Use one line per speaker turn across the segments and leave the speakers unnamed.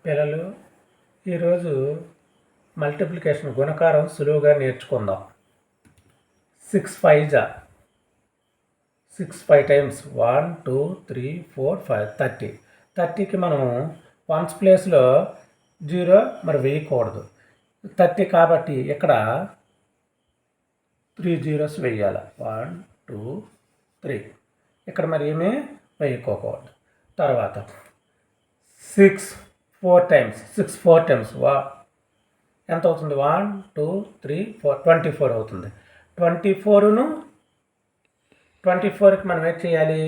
పిల్లలు ఈరోజు మల్టిప్లికేషన్ గుణకారం సులువుగా నేర్చుకుందాం. 6 5 జా 6 5 టైమ్స్ 1 2 3 4 5 30. 30కి మనము వన్స్ ప్లేస్లో 0 మరి వేయకూడదు. 30 కాబట్టి ఇక్కడ 3 zeros వేయాలి. 1 2 3. ఇక్కడ మరి ఏమీ వేయకోకూడదు. తర్వాత 6 4 టైమ్స్ 6 4 టైమ్స్ ఎంత అవుతుంది? 1 2 3 4 24 అవుతుంది. 24ను 24కి మనం ఏం చేయాలి?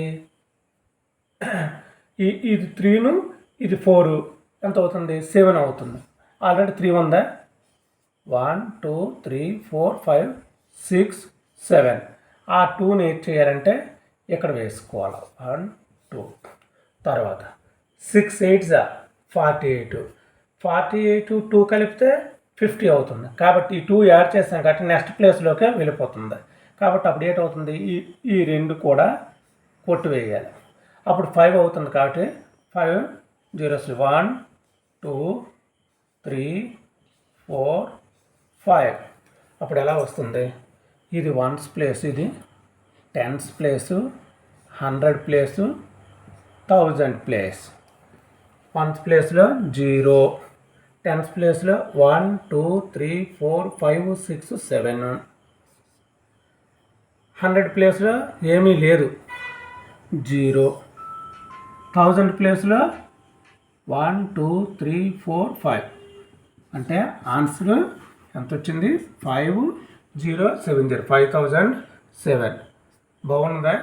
ఇది 3ను ఇది 4 ఎంత అవుతుంది? 7 అవుతుంది. ఆల్రెడీ 3 ఉందా? 1 2 3 4 5 6 7. ఆ 2ని ఏం చేయాలంటే ఇక్కడ వేసుకోవాలి. 1 2. తర్వాత 6 8 జా 48. 48 2 కలిపితే 50 అవుతుంది. కాబట్టి ఈ 2 యాడ్ చేస్తాం కాబట్టి నెక్స్ట్ ప్లేస్లోకే వెళ్ళిపోతుంది. కాబట్టి అప్పుడు ఏంటవుతుంది? ఈ 2 కూడా కొట్టివేయాలి. అప్పుడు 5 అవుతుంది. కాబట్టి 5 zeros 1 2 3 4 5. అప్పుడు ఎలా వస్తుంది? ఇది వన్స్ ప్లేస్, ఇది tens place, 100 place, 1000 place. Ones ప్లేస్లో 0, టెన్స్ ప్లేస్లో 1 2 3 4 5 6 7. 100 ప్లేస్లో ఏమీ లేదు, 0. 1000 ప్లేస్లో 1 2 3 4 5. అంటే ఆన్సర్ ఎంత వచ్చింది? 5070 5007. బాగుందా?